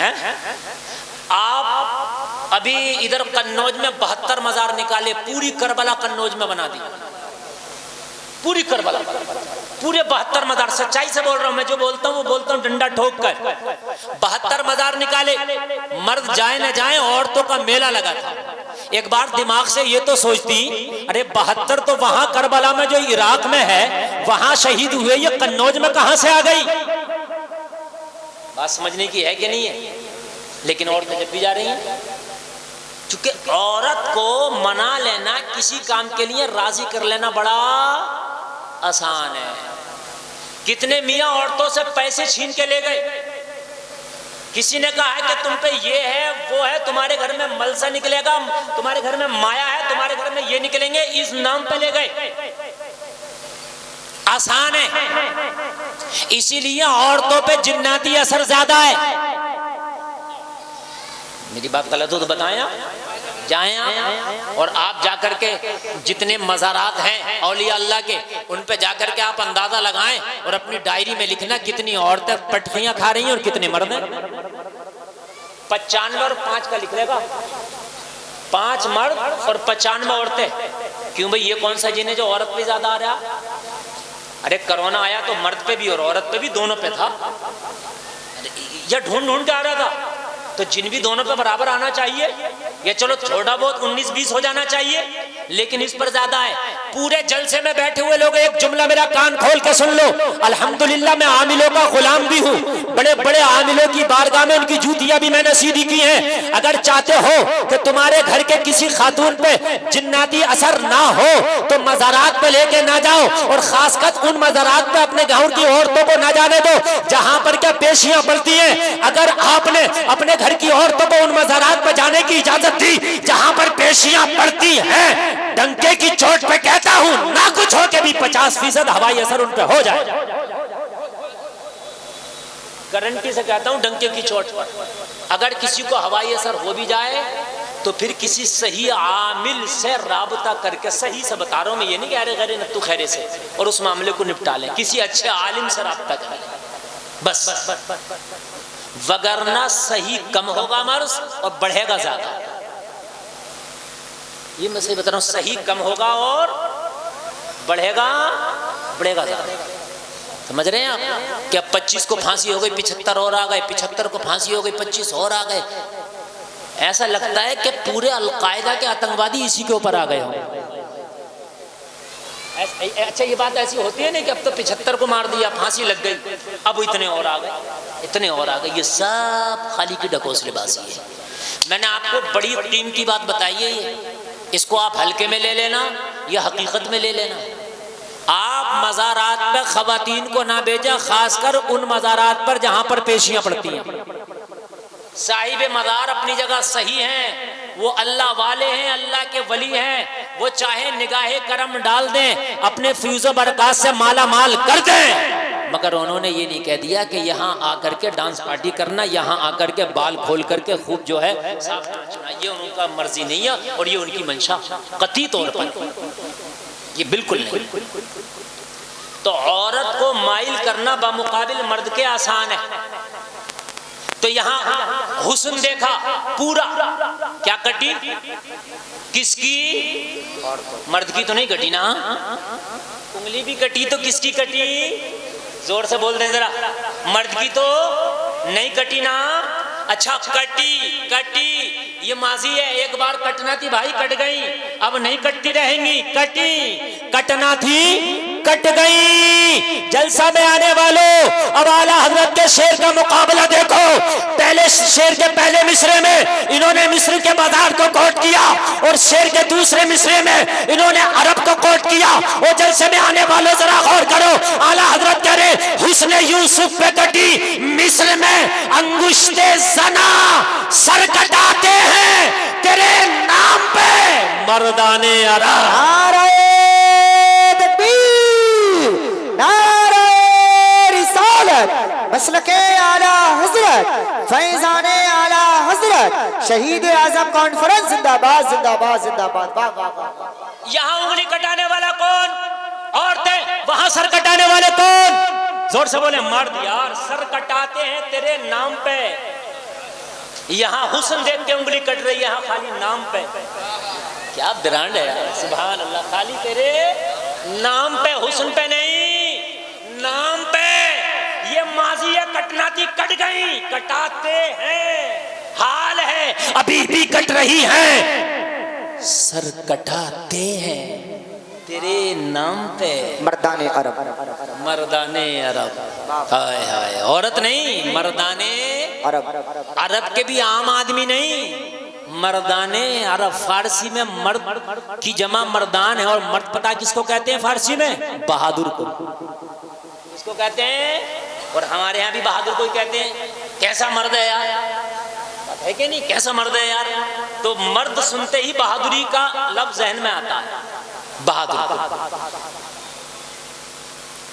हैं? आप अभी इधर कन्नौज में 72 मजार निकाले, पूरी करबला कन्नौज में बना दी, पूरी करबला, पूरे 72 मजार। सच्चाई से बोल रहा हूं, मैं जो बोलता हूं वो बोलता हूं डंडा ठोक कर। 72 मजार निकाले, मर्द जाए न जाए, औरतों का मेला लगा था। एक बार दिमाग से ये तो सोचती, अरे 72 तो वहां करबला में जो इराक में है वहां शहीद हुए, ये कन्नौज में कहां से आ गई? बात समझने की है कि नहीं है? लेकिन औरतें जब भी जा रही हैं, चूंकि औरत को मना लेना, किसी काम के लिए राजी कर लेना बड़ा आसान है। कितने मियां औरतों से पैसे छीन के ले गए। किसी ने कहा है कि तुम पे ये है वो है, तुम्हारे घर में मलसा निकलेगा, तुम्हारे घर में माया है, तुम्हारे घर में ये निकलेंगे, इस नाम पे ले गए। आसान है, इसीलिए औरतों पे जिन्नाती असर ज्यादा है। मेरी बात गलत हो तो बताएं आप, जाएं आप और आप जाकर के जितने मज़ारात हैं औलिया अल्लाह के, उन पे जाकर के आप अंदाजा लगाएं और अपनी डायरी में लिखना कितनी औरतें पटखियां खा रही हैं और कितने मर्द हैं। 95 और 5 का लिख लेगा, 5 मर्द और 95 औरतें। क्यों भाई, ये कौन सा जिन है जो औरत पे ज्यादा आ रहा? अरे कोरोना आया तो मर्द पे भी और औरत पे भी, दोनों पे था। यह ढूंढ ढूंढ के आ रहा था, तो जिन भी दोनों पे बराबर आना चाहिए, या चलो थोड़ा बहुत 19-20 हो जाना चाहिए, लेकिन इस पर ज्यादा है। पूरे जलसे में बैठे हुए लोग एक जुमला मेरा कान खोल के सुन लो, अल्हम्दुलिल्लाह मैं आमिलों का गुलाम भी हूँ, बड़े बड़े आमिलों की बारगाह में उनकी जूतियां भी मैंने सीधी की हैं। अगर चाहते हो कि तुम्हारे घर के किसी खातून पे जिन्नाती असर ना हो तो मज़ारात पे लेके ना जाओ, और खासकर उन मज़ारात पे अपने गाँव की औरतों को ना जाने दो जहां पर क्या पेशियां पड़ती हैं। अगर आपने अपने घर की औरतों को उन मज़ारात पे जाने की इजाजत दी जहां पर पेशियां पड़ती हैं, डंके की चोट पे कहता हूं, ना कुछ हो के भी 50% हवाई असर उन पे हो जाए। गारंटी से कहता हूं, डंके की चोट पर अगर किसी को हवाई असर हो भी जाए तो फिर किसी सही आमिल से राबता करके, सही से बता रहा हूं मैं, ये नहीं कह रहे गैर नत्तू खैरे से, और उस मामले को निपटा लें, किसी अच्छे आलिम से राबता करें बस। वगरना सही कम होगा मर्ज और बढ़ेगा ज्यादा। ये मैं सही बता रहा हूं, सही कम होगा और बढ़ेगा ज्यादा। समझ रहे हैं आप? क्या 25 को फांसी हो गई, 75 और आ गए, 75 को फांसी हो गई, 25 और आ गए। ऐसा लगता है कि पूरे अलकायदा के आतंकवादी इसी के ऊपर आ गए हों। अच्छा, ये बात ऐसी होती है नहीं कि अब तो 75 को मार दिया, फांसी लग गई, अब इतने और आ गए, इतने और आ गए। ये सब खाली की ढकोसलेबाजी है। मैंने आपको बड़ी टीम की बात बताई है, इसको आप हल्के में ले लेना या हकीकत में ले लेना। आप मज़ारात पे खवातीन को ना भेजा, खासकर उन मज़ारात पर जहां पर पेशियां पड़ती हैं। साहिब मज़ार अपनी जगह सही हैं, वो अल्लाह वाले हैं, अल्लाह के वली हैं, वो चाहे निगाहे करम डाल दें, अपने फ्यूज़ो बरकत से माला माल कर दें, मगर उन्होंने ये नहीं कह दिया कि यहाँ आकर के डांस पार्टी करना, यहाँ आकर के बाल खोल करके खूब जो है साफ नाचना, ये उनका मर्जी नहीं है और ये उनकी मंशा कतई तौर पर, ये बिल्कुल नहीं। तो औरत को माइल करना बामुकाबिल मर्द के आसान है। तो यहाँ हुस्न देखा पूरा, क्या कटी? किसकी? मर्द की तो नहीं कटी ना, उंगली भी कटी तो किसकी कटी? जोर से बोल दें जरा, मर्द की तो नहीं कटी ना। अच्छा, कटी ये माजी है, एक बार कटना थी भाई, कट गई, अब नहीं कटती रहेंगी, कटना थी, कट गई। जलसा में आने वालों, अब आला हजरत के शेर का मुकाबला देखो। पहले शेर के पहले मिसरे में इन्होंने मिस्र के बाजार को कोट किया, और शेर के दूसरे मिसरे में इन्होंने अरब को कोट किया। और जलसे में आने वालों जरा गौर करो, आला हजरत कह रहे हुस्न यूसुफ पे कटी, मिस्र में अंगुश्ते जना सर कटाते हैं तेरे नाम पे मर्दाने अरब। मसलके आला हजरत, फैजाने आला हजरत, शहीद आजम कॉन्फ्रेंस जिंदाबाद जिंदाबाद जिंदाबाद। यहाँ उंगली कटाने वाला कौन? औरतें। वहां सर कटाने वाले कौन? जोर से बोले, मर्द। यार सर कटाते हैं तेरे नाम पे, यहाँ हुस्न देख के उंगली कट रही है, यहाँ खाली नाम पे। क्या ब्रांड है यार, सुभान अल्लाह। खाली तेरे नाम पे, हुस्न पे नहीं, नाम पे। ये माजी है, कटना थी कट गई, कटाते हैं, हाल है अभी भी कट रही है, सर कटाते हैं तेरे नाम पे। मर्दाने अरब, मर्दाने अरब, हाय हाय, औरत नहीं, मर्दाने अरब। अरब के भी आम आदमी नहीं, मर्दाने अरब। फारसी में मर्द की जमा मर्दान है, और मर्द पता किसको कहते हैं फारसी में? बहादुर को। किसको कहते हैं? और हमारे यहाँ भी बहादुर को ही कहते हैं। कैसा मर्द है यार, है कि नहीं? कैसा मर्द है यार। तो मर्द सुनते ही बहादुरी का लफ्ज जहन में आता है, बहादुर को।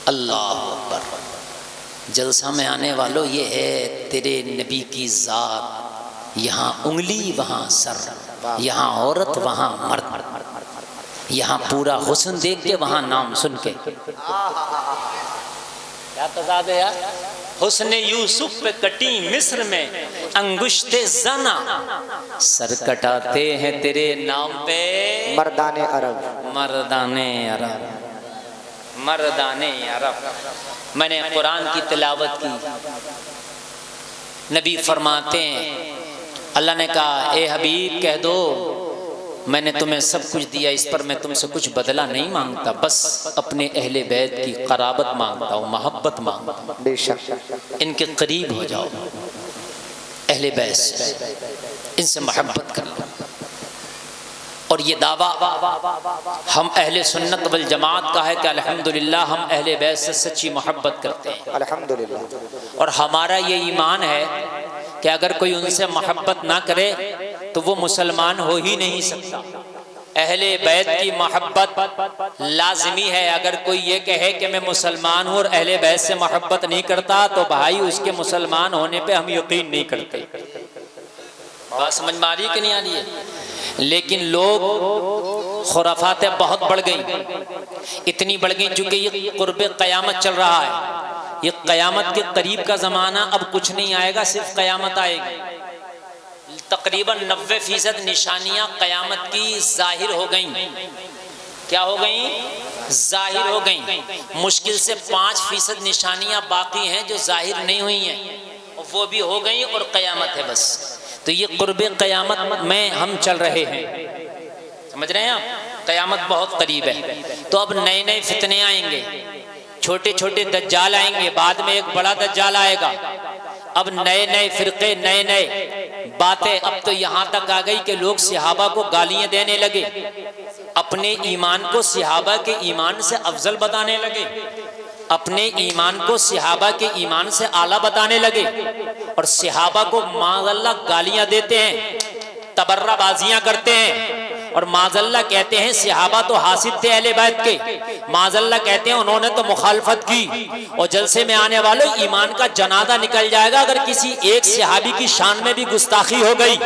अल्लाह अकबर। जलसा में आने वालों, ये है तेरे नबी की जात। यहाँ उंगली वहाँ सर, यहाँ औरत वहाँ मर्द, यहाँ पूरा हुस्न देख के वहाँ नाम सुन के। क्या तज़ाद है यार। हुस्न यूसुफ पे कटी मिस्र में अंगुश्ते जना, सर कटाते हैं तेरे नाम पे। मर्दाने अरब, मर्दाने अरब, मर्दाने अरब। मैंने कुरान की तिलावत की, नबी फरमाते हैं, अल्लाह ने कहा ए हबीब कह दो मैंने तुम्हें सब कुछ दिया, इस पर मैं तुमसे कुछ बदला नहीं मांगता, बस अपने अहले बैत की क़राबत मांगता हूँ, मोहब्बत मांगता हूँ। बेशक इनके करीब हो जाओ, अहले बैत से इनसे मोहब्बत कर लो। और ये दावा हम अहले सुन्नत वल जमात का है कि अल्हम्दुलिल्लाह हम अहले बैत से सच्ची मोहब्बत करते हैं, अल्हम्दुलिल्लाह। और हमारा ये ईमान है कि अगर कोई उनसे मोहब्बत ना करे तो वो मुसलमान हो ही नहीं सकता। अहले बैत की मोहब्बत लाजमी है। अगर कोई ये कहे कि मैं मुसलमान हूँ और अहले बैत से मोहब्बत नहीं करता, तो भाई उसके मुसलमान होने पे हम यकीन नहीं करते। बात समझ में आ रही है कि नहीं आ रही है? लेकिन लोग खुराफातें बहुत बढ़ गई, इतनी बढ़ गई चूंकि ये कुर्बे क़यामत चल रहा है। ये क़यामत के करीब का ज़माना, अब कुछ नहीं आएगा, सिर्फ क़यामत आएगी। तकरीबन 90% निशानियां क़यामत की जाहिर हो गई। क्या हो गई? जाहिर हो गई। मुश्किल से 5% निशानियां बाकी हैं जो जाहिर नहीं हुई हैं, वो भी हो गई और क़यामत है बस। तो ये कुर्बे क़यामत में हम चल रहे हैं, समझ रहे हैं आप? क़यामत बहुत करीब है। तो अब नए नए फितने आएंगे, छोटे छोटे दज्जाल आएंगे, बाद में एक बड़ा दज्जाल आएगा। अब नए नए फिरके, नए नए बातें। अब तो यहाँ तक आ गई कि लोग सहाबा को गालियां देने लगे, अपने ईमान को सहाबा के ईमान से अफजल बताने लगे, अपने ईमान को सहाबा के ईमान से आला बताने लगे, और सहाबा को माज़अल्लाह गालियां देते हैं, तबर्राबाजियां करते हैं, और माज़अल्लाह कहते हैं सहाबा तो हासिद थे अहले बैत के, माज़अल्लाह कहते हैं उन्होंने तो मुखालफत की। और जलसे में आने वालों ईमान का जनाजा निकल जाएगा अगर किसी एक सहाबी की शान में भी गुस्ताखी हो गई,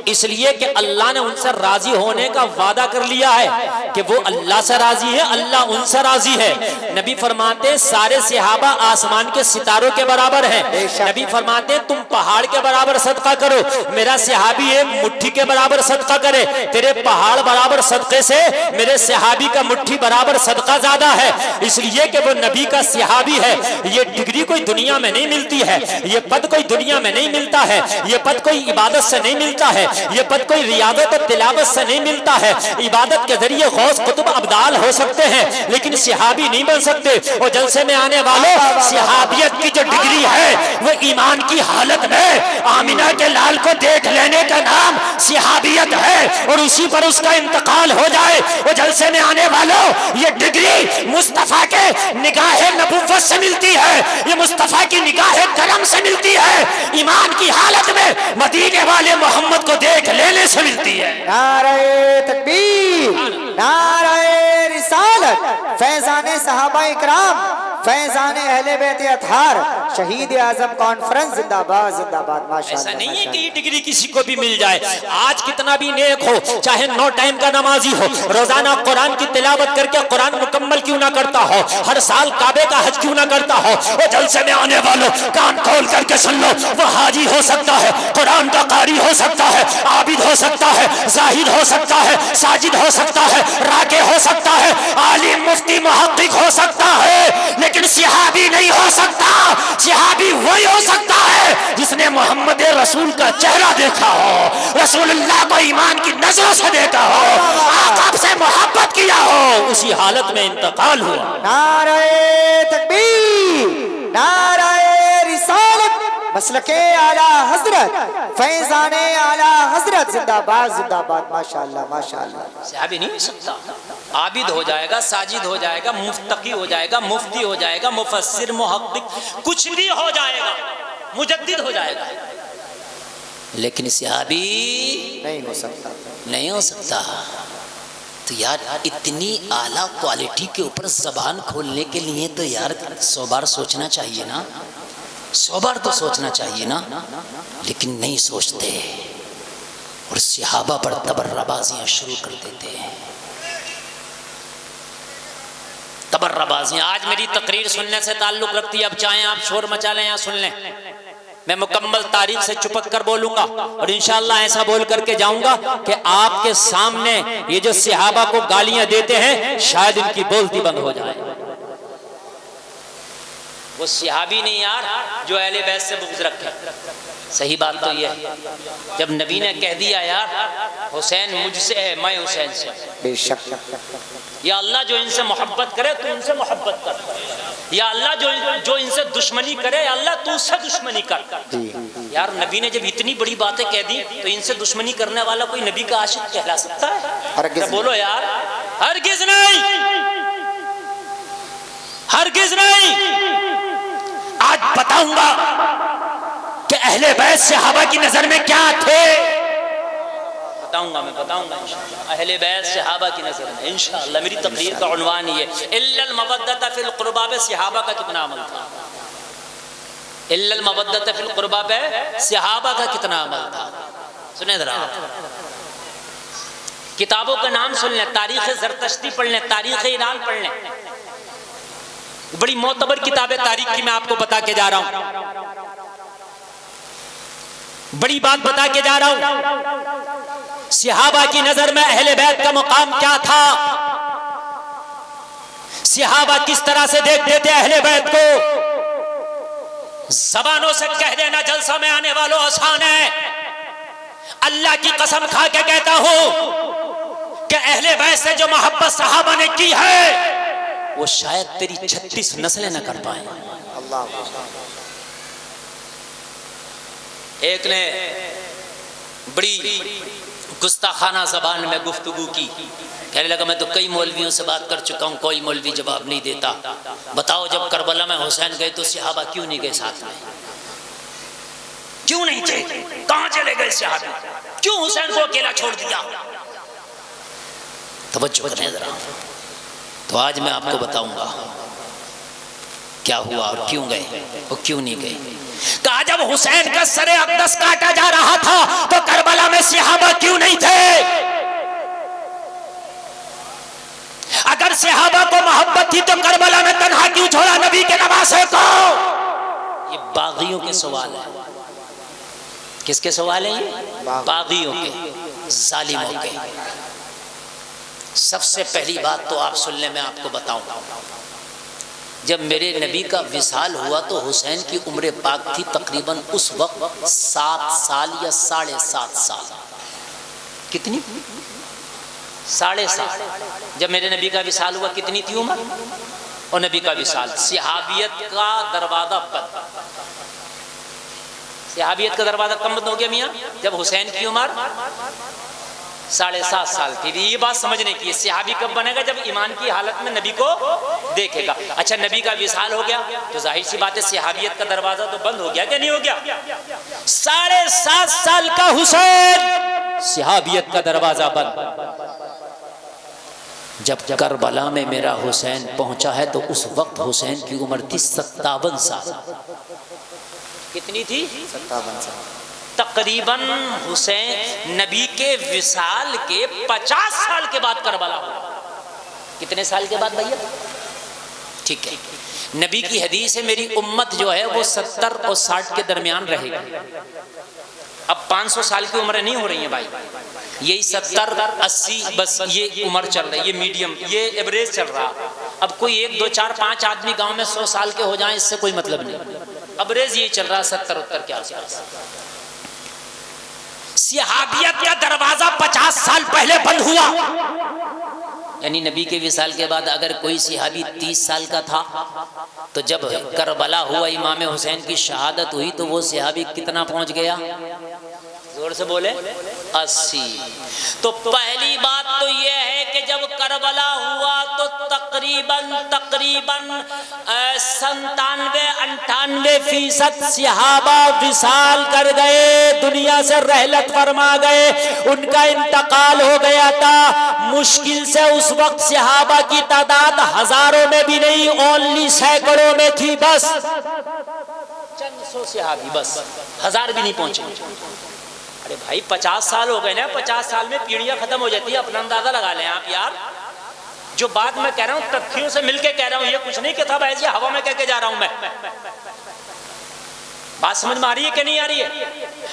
इसलिए कि अल्लाह ने उनसे राजी होने का वादा कर लिया है कि वो अल्लाह से राजी है, अल्लाह उनसे राजी है। नबी फरमाते सारे सहाबा आसमान के सितारों के बराबर है। नबी फरमाते तुम पहाड़ के बराबर सदका करो, मेरा सहाबी एक मुट्ठी के बराबर सदका करे, तेरे पहाड़ बराबर सदके से मेरे सहाबी का मुट्ठी बराबर सदका ज्यादा है, इसलिए कि वो नबी का सहाबी है। ये डिग्री कोई दुनिया में नहीं मिलती है, ये पद कोई दुनिया में नहीं मिलता है, ये पद कोई इबादत से नहीं मिलता है, ये पद कोई रियादत और तिलावत से नहीं मिलता है। इबादत के जरिए गौस कुतुब अब्दाल हो सकते हैं, लेकिन सहाबी नहीं बन सकते। और जलसे में आने वालों सहाबियत की जो डिग्री है वो ईमान की हालत में आमिना के लाल को देख लेने का नाम सहाबियत है, और उसी पर उसका इंतकाल हो जाए। वो जलसे में आने वालों ये डिग्री मुस्तफा के निगाहे नबुव्वत से मिलती है, ये मुस्तफा की निगाहे करम से मिलती है, ईमान की हालत में मदीने वाले मोहम्मद को देख लेने से मिलती है। नारे तकबीर, नारे रिसालत। रिसालत, फैजान सहाबा इकराम, फैजान अहले बैत अतहार, शहीद आजम कॉन्फ्रेंस जिंदाबाद जिंदाबाद। ऐसा माशाअल्लाह नहीं है कि ये डिग्री किसी को भी मिल जाए। आज कितना भी नेक हो, चाहे 9 टाइम का नमाजी हो, रोजाना कुरान की तिलावत करके कुरान मुकम्मल क्यों ना करता हो, हर साल काबे का हज क्यों ना करता हो, वो जलसे में आने वालों कान खोल करके सुन लो, वो हाजी हो सकता है, कुरान का कारी हो सकता है, आबिद हो सकता है, जाहिद हो सकता है, साजिद हो सकता है, राके हो सकता है, आलिम मुफ्ती मुहक्किक हो सकता है, लेकिन सिहाबी नहीं हो सकता। सिहाबी वही हो सकता है जिसने मोहम्मद रसूल का चेहरा देखा हो, रसूलुल्लाह को ईमान की नजरों से देखा हो, आका से मोहब्बत किया हो, उसी हालत में इंतकाल हुआ। नारे तकबीर, नारे रिसालत, मसलके आला हजरत, फैजाने आला हजरत जिंदाबाद जिंदाबाद। माशाअल्लाह माशाअल्लाह। सहाबी नहीं हो सकता। आबिद हो जाएगा, साजिद हो जाएगा, मुफ्तकी हो जाएगा, मुफ्ती हो जाएगा, मुफस्सिर, मुहक्किक, कुछ भी हो जाएगा, मुजद्दिद हो जाएगा, लेकिन सहाबी नहीं हो सकता, नहीं हो सकता। तो यार इतनी आला क्वालिटी के ऊपर जबान खोलने के लिए तो यार 100 बार सोचना चाहिए ना, 100 बार तो सोचना चाहिए ना, लेकिन नहीं सोचते और सहाबा पर तबर्राबाजियां शुरू कर देते हैं। तबर्राबाजियां आज मेरी तकरीर सुनने से ताल्लुक रखती है। अब चाहे आप शोर मचा लें या सुन लें, मैं मुकम्मल तारीख से चिपक कर बोलूंगा और इंशाअल्लाह ऐसा बोल करके जाऊंगा कि आपके सामने ये जो सहाबा को गालियां देते हैं शायद इनकी बोलती बंद हो जाए। वो सहाबी नहीं यार जो अहले बैत से बुग़्ज़ रखे। सही बात तो ये है, जब नबी ने कह दिया यार हुसैन मुझसे है, मैं हुसैन से, बेशक या अल्लाह जो इनसे मोहब्बत करे तू इनसे मोहब्बत कर, या अल्लाह जो इनसे दुश्मनी करे या अल्लाह तू उससे दुश्मनी कर। यार नबी ने जब इतनी बड़ी बातें कह दी तो इनसे दुश्मनी करने वाला कोई नबी का आशिक कहला सकता है? तो बोलो यार, हरगिज नहीं, हरगिज नहीं। आज बताऊंगा कि अहले बैत सहाबा की नजर में क्या थे, बताऊंगा, मैं बताऊंगा इंशाअल्लाह अहले बैत सहाबा की नजर में इंशाअल्लाह। मेरी तकरीर का उन्वान ये इल्लल मवद्दत फिल क़ुरबा पे सहाबा का कितना अमल था, इल्लल मवद्दत फिल क़ुरबा पे सहाबा का कितना अमल था। सुने जरा, किताबों का नाम सुन लें, तारीख ज़रतश्ती पढ़ लें, तारीख ईरान पढ़ लें, बड़ी मोतबर किताबें तारीख की मैं आपको बता के जा रहा हूं, बड़ी बात बता के जा रहा हूं। सहाबा की नजर में अहले बैत का मुकाम क्या था, सहाबा किस तरह से देखते थे अहले बैत को। जबानों से कह देना जलसा में आने वालों आसान है, अल्लाह की कसम खा के कहता हूं कि अहले बैत से जो मोहब्बत सहाबा ने की है वो शायद तेरी 36 नस्लें न कर पाए। एक ने बड़ी गुस्ताखाना जबान में गुफ्तगू की, कहने लगा मैं तो कई मौलवियों से बात कर चुका हूं, कोई मौलवी जवाब नहीं देता, बताओ जब करबला में हुसैन गए तो सहाबा क्यों नहीं गए साथ में, क्यों नहीं थे, कहां चले गए सहाबा, क्यों हुसैन को अकेला छोड़ दिया। तवज्जो करें जरा। तो आज मैं आपको बताऊंगा क्या हुआ और क्यों गए और क्यों नहीं गए। कहा जब हुसैन का सरे अक़दस काटा जा रहा था तो करबला में सहाबा क्यों नहीं थे। अगर सहाबा को मोहब्बत थी तो करबला में तन्हा क्यों छोड़ा नबी के नवासे को। ये बागियों के सवाल है। किसके सवाल है ये? बागियों के, जालिमों के। सबसे पहली बात तो आप सुन ले, मैं आपको बताऊं, जब मेरे नबी का विसाल हुआ तो हुसैन की उम्र पाक थी तकरीबन उस वक्त 7 साल या 7.5 साल। कितनी? 7.5। जब मेरे नबी का विसाल हुआ कितनी थी उम्र? और नबी का विसाल, सहाबियत का दरवाजा बंद। सहाबियत का दरवाजा कब बंद हो गया मियाँ? जब हुसैन की उम्र 7.5 साल थी। ये बात समझने की, सहाबी कब बनेगा? जब ईमान की हालत में नबी को देखेगा। अच्छा, नबी का विसाल हो गया तो जाहिर सी बात है सहाबियत का दरवाजा तो बंद हो गया क्या नहीं हो गया? 7.5 साल का हुसैन, सहाबियत का दरवाजा बंद। जब करबला में मेरा हुसैन पहुंचा है तो उस वक्त हुसैन की उम्र थी 57 साल। कितनी थी? 57 साल। तकरीबन हुसैन नबी के विसाल के 50 साल के बाद करबला हुआ। कितने साल के बाद भैया? ठीक है, नबी की हदीस है मेरी उम्मत जो है वो 70 और 60 के दरमियान रहेगी। अब 500 साल की उम्र नहीं हो रही है भाई, यही 70 80 बस ये उम्र चल रही है, ये मीडियम, ये एवरेज चल रहा। अब कोई 1 2 4 5 आदमी गांव में 100 साल के हो जाएं इससे कोई मतलब नहीं, एवरेज ये चल रहा 70 70 के आसपास। सहाबियत का दरवाजा 50 साल पहले बंद हुआ, यानी नबी के विसाल के बाद अगर कोई सहाबी 30 साल का था तो जब करबला हुआ इमाम हुसैन की शहादत हुई तो वो सहाबी कितना पहुंच गया? जोर से बोले 80। तो पहली बात तो ये है कि जब करबला हुआ तो तकरीबन 97-98% सहाबा विसाल कर गए, दुनिया से रहलत फरमा गए, उनका इंतकाल हो गया था। मुश्किल से उस वक्त सहाबा की तादाद हजारों में भी नहीं, ओनली सैकड़ों में थी, बस चंद सौ सहाबी, बस 1000 भी नहीं पहुंचे। अरे भाई 50 साल हो गए ना, 50 साल में पीढ़ियां खत्म हो जाती है, अपना अंदाजा लगा लें आप यार। जो बात मैं कह रहा हूं तथ्यों से मिलके कह रहा हूं, ये कुछ नहीं कि था ऐसे हवा में कह के जा रहा हूं मैं। बात समझ में आ रही है कि नहीं आ रही है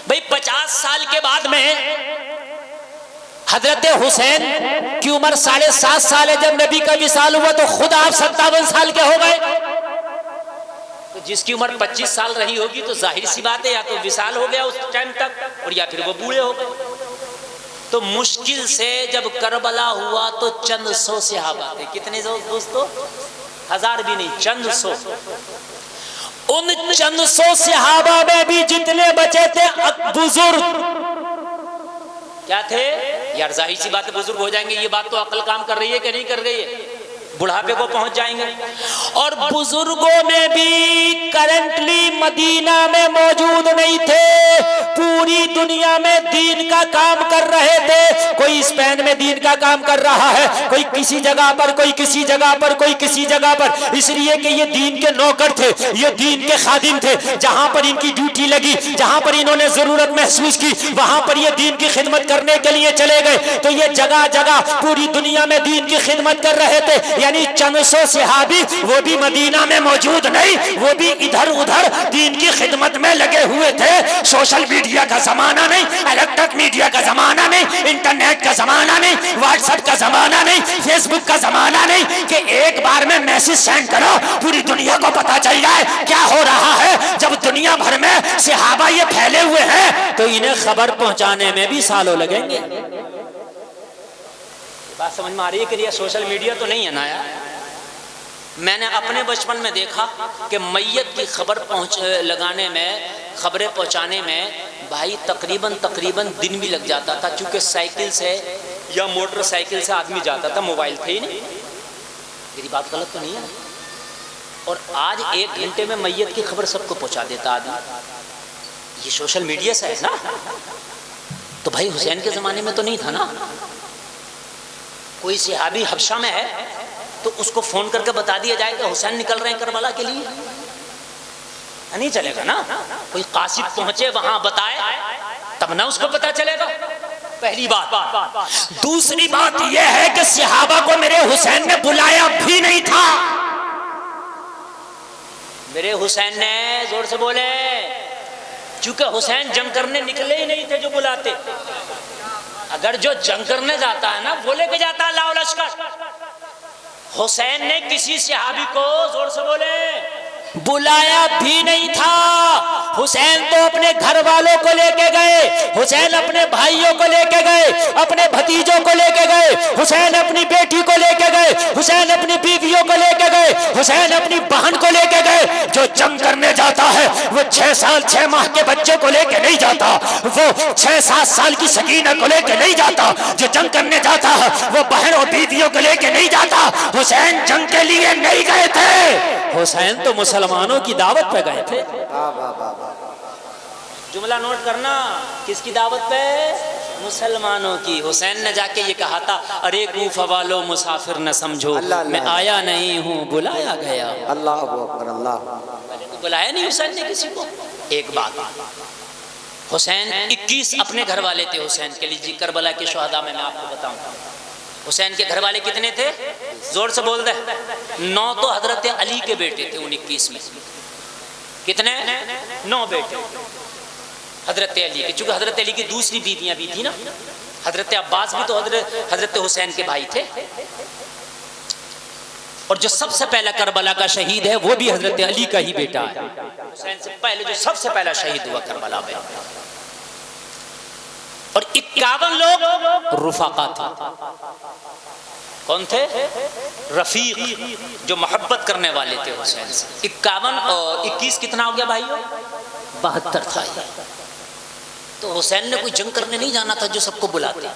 भाई? 50 साल के बाद में हजरत हुसैन की उम्र 7.5 साल है। जब नबी का विसाल हुआ तो खुद आप 57 साल के हो गए। तो जिसकी उम्र 25 साल रही होगी तो जाहिर सी बात है या तो विसाल हो गया उस टाइम तक और या फिर वो बूढ़े हो गए। तो मुश्किल से जब करबला हुआ तो चंद सौ सहाबा थे। कितने दोस्तों? 1000 भी नहीं, चंद सौ। उन चंद सौ सहाबा में भी जितने बचे थे बुजुर्ग क्या थे यार? जाहिर सी बात है बुजुर्ग हो जाएंगे, ये बात तो अकल काम कर रही है कि नहीं कर रही है? बुढ़ापे को पहुंच जाएंगे। और बुजुर्गों में भी करंटली मदीना में मौजूद नहीं थे, पूरी दुनिया में दीन का काम कर रहे थे। कोई स्पेन में दीन का काम कर रहा है, कोई किसी जगह पर, कोई किसी जगह पर, कोई किसी जगह पर, इसलिए कि ये दीन के नौकर थे, ये दीन के खादिम थे। जहां पर इनकी ड्यूटी लगी, जहां पर इन्होंने जरूरत महसूस की, वहां पर ये दीन की खिदमत करने के लिए चले गए। तो ये जगह जगह पूरी दुनिया में दीन की खिदमत कर रहे थे। यानी चंद सौ सहाबी वो भी मदीना में मौजूद नहीं, वो भी इधर उधर दीन की खिदमत में लगे हुए थे। सोशल मीडिया का जमाना नहीं, इलेक्ट्रिक मीडिया का जमाना नहीं, इंटरनेट का जमाना नहीं, व्हाट्सएप का जमाना नहीं, फेसबुक का जमाना नहीं कि एक बार में मैसेज सेंड करो पूरी दुनिया को पता चल जाए क्या हो रहा है। जब दुनिया भर में सहाबा ये फैले हुए हैं तो इन्हें खबर पहुंचाने में भी सालों लगेंगे। बात समझ में आ रही है कि ये सोशल मीडिया तो नहीं है ना यार। मैंने अपने बचपन में देखा कि मैयत की खबर लगाने में, खबरें पहुंचाने में भाई तकरीबन दिन भी लग जाता था, क्योंकि साइकिल से या मोटरसाइकिल से आदमी जाता था, मोबाइल थे ही नहीं। मेरी बात गलत तो नहीं है? और आज 1 घंटे में मैयत की खबर सबको पहुंचा देता आदमी। ये सोशल मीडिया से है ना। तो भाई हुसैन के जमाने में तो नहीं था ना। कोई सहाबी हबशा में है तो उसको फोन करके बता दिया जाए कि हुसैन निकल रहे हैं करबला के लिए, नहीं चलेगा ना। कोई कासिद पहुंचे वहां बताए तब ना उसको पता चलेगा, पहली बात। दूसरी बात यह है कि सहाबा को मेरे हुसैन ने बुलाया भी नहीं था। मेरे हुसैन ने, जोर से बोले, क्योंकि हुसैन जंग करने निकले ही नहीं थे जो बुलाते। अगर जो जंग करने जाता है ना वो लेके जाता है लाओ लश्कर। हुसैन ने किसी सहाबी को, जोर से बोले, बुलाया भी नहीं था। हुसैन तो अपने घर वालों को लेके गए, हुसैन अपने भाइयों को लेके गए, अपने भतीजों को लेके गए, हुसैन अपनी बेटी को लेके गए, हुसैन अपनी बीवियों को लेके गए, हुसैन अपनी बहन को लेके गए। जो जंग करने जाता है वो 6 साल 6 माह के बच्चे को लेके नहीं जाता, वो 6-7 साल की सकीना को लेके नहीं जाता। जो जंग करने जाता है वो बहन और बीवियों को लेके नहीं जाता। हुसैन जंग के लिए नहीं गए थे, हुसैन तो मुसलमानों की दावत पे गए थे। जुमला नोट करना, किसकी दावत पे? मुसलमानों की। हुसैन ने जाके ये कहा था, अरे कूफा वालों मुसाफिर न समझो, अल्लाह मैं आया नहीं हूँ बुलाया गया। अल्लाह अकबर अल्लाह। बुलाया नहीं हुसैन ने किसी को। एक बात, हुसैन 21 अपने घर वाले थे हुसैन के लिए। करबला के शहादा में मैं आपको बताऊं, हुसैन के घर वाले कितने थे? जोर से बोल दे। 9 तो हजरत अली के बेटे थे उन 21 में। कितने? 9 बेटे हजरत अली के। चूंकि हजरत अली की दूसरी बीवियां भी थी ना, हजरत अब्बास भी तो हजरत हुसैन के भाई थे। और जो सबसे पहला करबला का शहीद है वो भी हजरत अली का ही बेटा है। हुसैन से पहले जो सबसे पहला शहीद हुआ करबला में। और 51 लोग रुफाका थे। कौन थे? रफीक, जो मोहब्बत करने वाले थे हुसैन से। 51 और 21 कितना हो गया भाइयों? 72 था। तो हुसैन ने कोई जंग करने नहीं जाना था जो सबको बुलाते।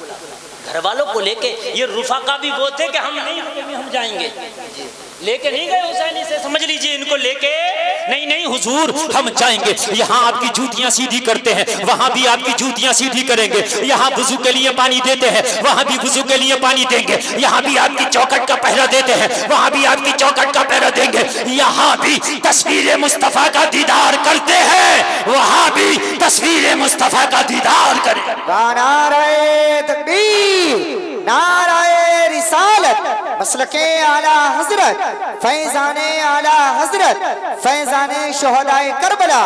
घर वालों को लेके, ये रुफाका भी वो थे कि हम नहीं, हम जाएंगे, लेके नहीं गए हुसैन से। समझ लीजिए इनको लेके नहीं हुजूर हम जाएंगे, यहाँ आपकी जूतियां सीधी करते हैं, वहां भी आपकी जूतियां सीधी करेंगे, यहाँ वुजू के लिए पानी देते हैं, वहां भी वुजू के लिए पानी देंगे, यहाँ भी आपकी चौखट का पहरा देते हैं, वहां भी आपकी चौखट का पहरा देंगे, यहाँ भी तस्वीर मुस्तफा का दीदार करते हैं, वहां भी तस्वीर मुस्तफा का दीदार करें। नारे तकबीर, नारे रिसालत, मसलके आला हजरत, फैजाने आला हजरत, फैजाने शोहदाए करबला,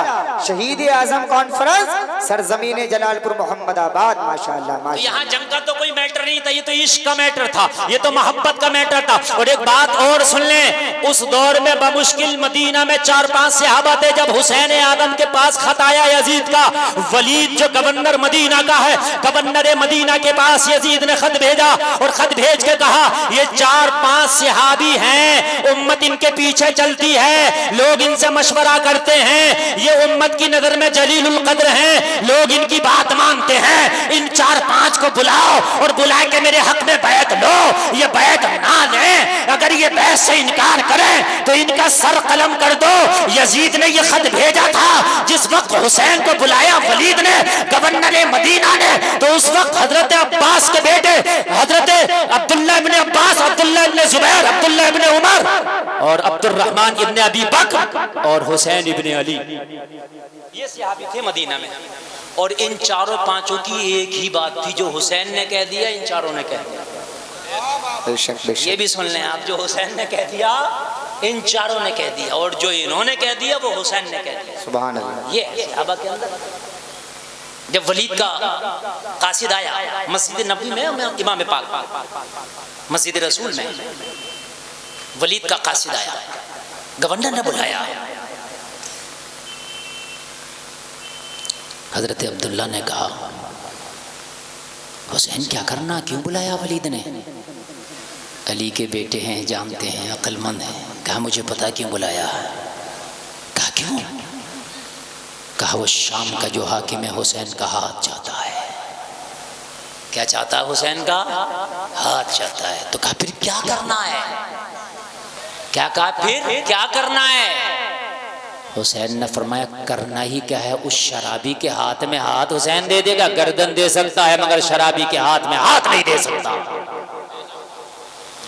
शहीद आजम कॉन्फ्रेंस, सरजमीन जलालपुर मोहम्मदाबाद। माशाअल्लाह माशाअल्लाह। यहाँ जंग का तो कोई मैटर नहीं था, ये तो इश्क का मैटर था, ये तो मोहब्बत का मैटर था। और एक बात और सुन लें, उस दौर में बमुश्किल मदीना में 4-5 सहाबा थे। जब हुसैन आदम के पास खत आया यजीद का, वलीद जो गवर्नर मदीना का है, गवर्नर मदीना के पास यजीद ने खत भेजा और खत भेज के कहा, ये 4-5 सहाबी हैं, उम्मत इनके पीछे चलती है, लोग इनसे मशवरा करते हैं, ये उम्मत की नजर में जलीलुल कद्र हैं, लोग इनकी बात मानते हैं, इन 4-5 को बुलाओ और बुला के मेरे हक में बैत लो। ये बैत ना लें, अगर ये बैत से इनकार करें तो इनका सर कलम कर दो। यजीद ने ये खत भेजा था जिस वक्त हुसैन को बुलाया वलीद ने, गवर्नर मदीना ने, तो उस वक्त हजरत अब्बास के बेटे हजरत अब्दुल्ला इब्ने अब्बास, अब्दुल्ला इब्ने जुबैर, अब्दुल्ला इब्ने उमर और अब्दुर्रहमान इब्ने अबी बकर और हुसैन इब्ने अली, ये सहाबी थे मदीना में। और इन 4-5 की एक ही बात थी, जो हुसैन ने कह दिया इन चारों ने कह दिया। बेशक बेशक। ये भी सुन लें आप, जो हुसैन ने कह दिया इन चारों ने कह दिया, और जो इन्होंने कह दिया वो हुसैन ने कह दिया। सुभान अल्लाह। ये सहाबा के अंदर। जब वलीद का कासिद आया मस्जिद नबी में, इमाम पाक मस्जिद रसूल में, वलीद का कासिद आया, गवर्नर ने बुलाया। हजरत अब्दुल्ला ने कहा, हुसैन क्या करना, क्यों बुलाया वलीद ने? अली के बेटे हैं, जानते हैं, अक्लमंद हैं। कहा मुझे पता क्यों बुलाया। कहा क्यों? कहा वो शाम का जो हाकिम है हुसैन का हाथ चाहता है। क्या चाहता है? हुसैन का हाथ चाहता है। तो कहा फिर क्या करना है? क्या कहा फिर क्या करना है? हुसैन ने फरमाया करना ही क्या है, उस शराबी के हाथ में हाथ हुसैन दे देगा। गर्दन दे सकता है मगर शराबी के हाथ में हाथ नहीं दे सकता।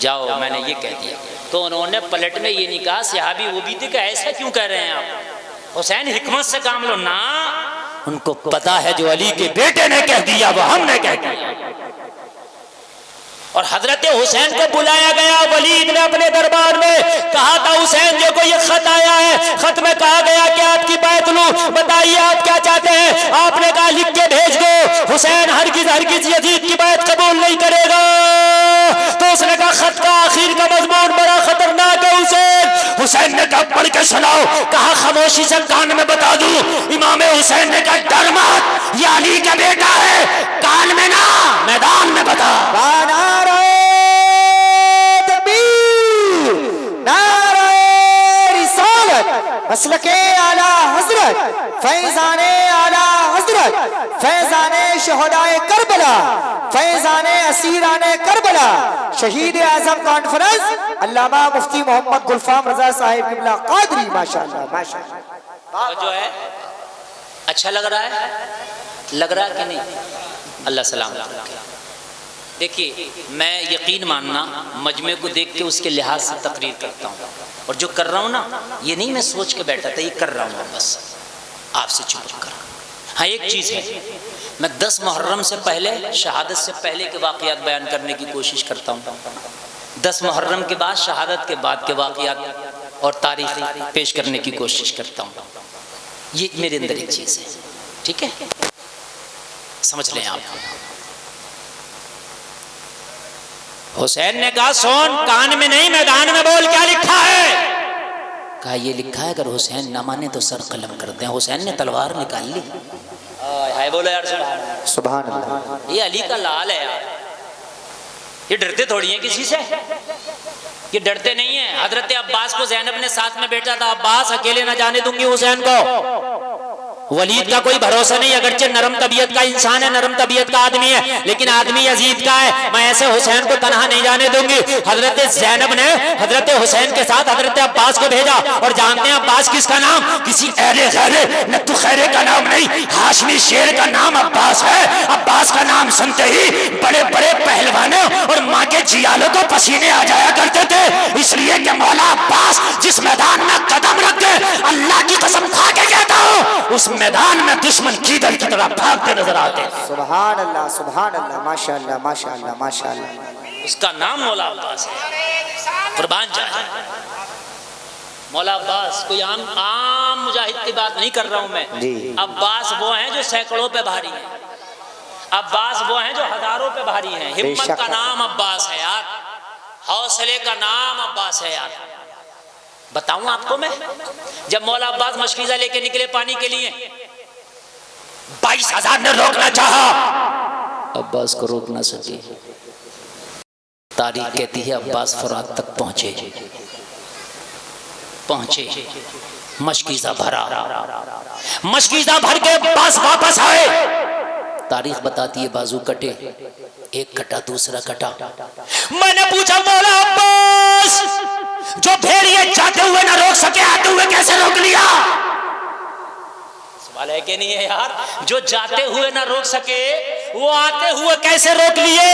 जाओ, मैंने ये कह दिया। तो उन्होंने पलट में ये नहीं कहा सहाबी वो भी थे कि ऐसा क्यों कह रहे हैं आप, हुसैन हिकमत से काम लो ना। उनको पता है जो अली के बेटे ने कह दिया वो हमने कह दिया। और हजरत हुसैन को बुलाया गया। वलीद ने अपने दरबार में कहा था हुसैन जो को ये खत आया है, खत में कहा गया कि आपकी बैत लूं, बताइए आप क्या चाहते हैं। आपने कहा लिख के भेज दो। हुसैन हरगिज यजीद की बैत कबूल नहीं करेगा। तो उसने कहा खत का आखिर का मजमून बड़ा खतरनाक है हुसैन ने कहा पढ़ के सुनाओ। कहा खामोशी से कान में बता दूं। इमाम हुसैन ने कहा डर मत, ये अली का बेटा है, कान में ना मैदान में बता। मसलके आला हजरत, फैजाने आला हजरत, फैजाने शोहदाए करबला, फैजाने असीराने करबला, शहीद आजम कॉन्फ्रेंस अल्लामा मुफ्ती मोहम्मद गुलफाम रजा साहिब किबला कादरी। माशाअल्लाह माशाअल्लाह। जो है अच्छा लग रहा है, लग रहा है कि नहीं? अल्लाह सलामत रखे। देखिए, मैं यकीन मानना मजमे को देख के उसके लिहाज से तकरीर करता हूँ, और जो कर रहा हूँ ना, ये नहीं मैं सोच के बैठा था, ये कर रहा हूँ बस आपसे चुप कर। हाँ, एक चीज़ है, मैं 10 मुहर्रम से पहले, शहादत से पहले के वाक़यात बयान करने की कोशिश करता हूँ, 10 मुहर्रम के बाद, शहादत के बाद के वाक़यात और तारीख़ पेश करने की कोशिश करता हूँ। ये मेरे अंदर एक चीज़ है, ठीक है, समझ लें आप। हुसैन ने कहा, सोन कान में नहीं मैदान में बोल, क्या लिखा है? कहा, ये लिखा है, अगर हुसैन ना माने तो सर कलम कर दें। हुसैन ने तलवार निकाल ली। हाय बोलो यार, सुभान अल्लाह। ये अली का लाल है यार, ये डरते थोड़ी हैं किसी से, ये डरते नहीं है। हजरत अब्बास को ज़ैनब ने साथ में बैठा था, अब्बास अकेले ना जाने दूंगी हुसैन को। वलीद का कोई भरोसा नहीं, अगरचे नरम तबीयत का इंसान है, नरम तबीयत का आदमी है, लेकिन आदमी यजीद का है। मैं ऐसे हुसैन को तनहा नहीं जाने दूंगी। हजरत ज़ैनब ने हजरत हुसैन के साथ हजरत अब्बास को भेजा, और जानते हैं अब्बास किसका नाम? किसी अहले खैरे नत्तु खैरे का नाम नहीं, हाशमी शेर का नाम अब्बास है। अब्बास का नाम सुनते ही बड़े बड़े पहलवानों और माँ के जियालों को पसीने आ जाया करते थे, इसलिए कि मौला अब्बास जिस मैदान में कदम रख दे, अल्लाह की कसम खा के कहता हूँ, उस मैदान में दुश्मन कीदड़ की तरह भागते नजर आते। सुभान अल्लाह, सुभान अल्लाह, माशाअल्लाह, माशाअल्लाह, माशाअल्लाह। उसका नाम मौला अब्बास है, कुर्बान जाए। मौला अब्बास कोई आम मुजाहिद की बात नहीं कर रहा हूं मैं। अब्बास वो हैं जो सैकड़ों पे भारी हैं, अब्बास वो हैं जो हजारों पे भारी हैं। हिम्मत का नाम अब्बास है यार, हौसले का नाम अब्बास है यार। बताऊं आपको मैं, जब मौला अब्बास मशकीज़ा लेके निकले पानी के लिए, 22,000 ने रोकना चाहा, अब्बास को रोक ना सके। तारीख कहती है अब्बास फुरात तक पहुंचे, मशकीज़ा भरा, मशकीज़ा भर के अब्बास वापस आए। तारीख बताती है बाजू कटे, एक कटा दूसरा कटा। मैंने पूछा, मौला अब्बास जो भेड़िए जाते हुए ना रोक सके, आते हुए कैसे रोक लिया? सवाल है कि नहीं है यार? जो जाते हुए ना रोक सके, वो आते हुए कैसे रोक लिए?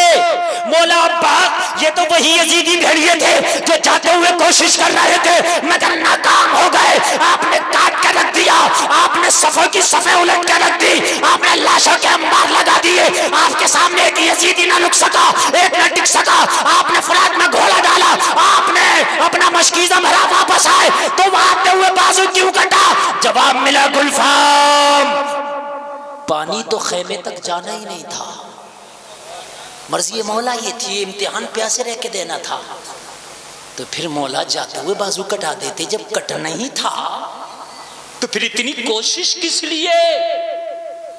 मौला अब्बास ये तो वही यजीदी भेड़िए थे जो जाते हुए कोशिश कर रहे थे, मगर नाकाम हो गए। आपने काट कर रख दिया, आपने सफ़ों की सफ़े उलट कर रख दी, आपने लाशों के अंबार लगा दिए। आपके सामने एक यजीदी ना रुक सका, एक न टिक सका। आपने फुरात में घोड़ा डाला, आपने अपना मशकीज़ा भरा, वापस आए तो आते हुए बाजू क्यों कटा? जवाब मिला, गुलफाम, पानी तो खेमे तक जाना ही नहीं था, मर्जी मौला ये थी, इम्तिहान प्यासे रह के देना था। तो फिर मौला जाते हुए बाजू कटा देते, जब कटना ही था तो फिर इतनी कोशिश किस लिए?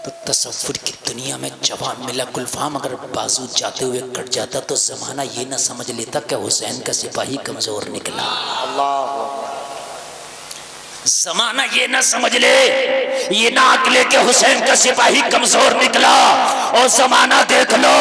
तो तसव्वुर की दुनिया में जवाब मिला, गुलफाम अगर बाजू जाते हुए कट जाता तो जमाना ये ना समझ लेता कि हुसैन का सिपाही कमजोर निकला। अल्लाह, जमाना ये ना समझ ले, ये ना अकले के हुसैन का सिपाही कमजोर निकला। और जमाना देख लो,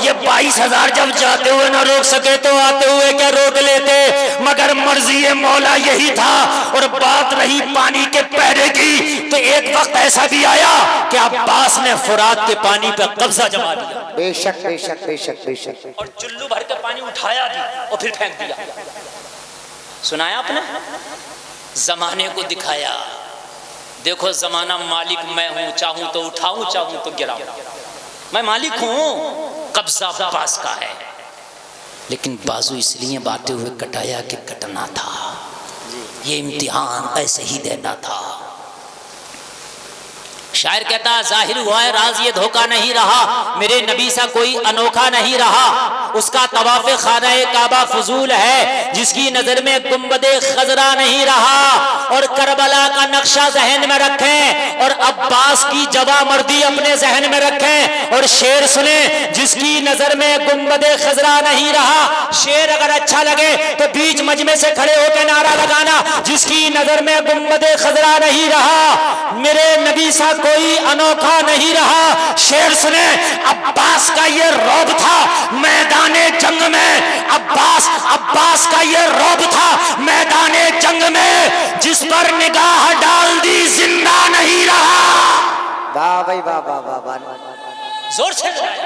ये 22,000 जब जाते हुए ना रोक सके तो आते हुए क्या रोक लेते, मगर मर्जी मौला यही था। और बात रही पानी के पैरे की, तो एक वक्त ऐसा भी आया कि अब्बास ने फुरात के पानी पर कब्जा जमा लिया। बेशक बेशक बेशक बेशक। और चुल्लू भर के पानी उठाया भी और फिर फेंक दिया। सुनाया आपने? जमाने को दिखाया, देखो जमाना मालिक मैं हूं, चाहूं तो उठाऊं, चाहूं तो गिराऊं, मैं मालिक हूं। कब्जा अब्बास का है, लेकिन बाजू इसलिए बांटे हुए कटाया कि कटना था, ये इम्तिहान ऐसे ही देना था। शायर कहता, जाहिर हुआ है राज ये धोखा नहीं रहा, मेरे नबी सा कोई अनोखा नहीं रहा। उसका तवाफ़े खाना काबा फजूल है, जिसकी नजर में गुंबदे खजरा नहीं रहा। और करबला का नक्शा जहन में रखें, और अब्बास की जवामर्दी अपने जहन में रखें। और शेर सुने, जिसकी नजर में गुंबदे खजरा नहीं रहा। शेर अगर अच्छा लगे तो बीच मजमे से खड़े होकर नारा लगाना, जिसकी नजर में गुंबदे खजरा नहीं रहा, मेरे नबी सा कोई अनोखा नहीं रहा। शेर सुने, अब्बास का ये रौब था मैदाने जंग में, अब्बास का ये रौब था मैदाने जंग में, जिस पर निगाह डाल दी जिंदा नहीं रहा। वाह भाई वाह वाह वाह वाह। जोर से बुलाया।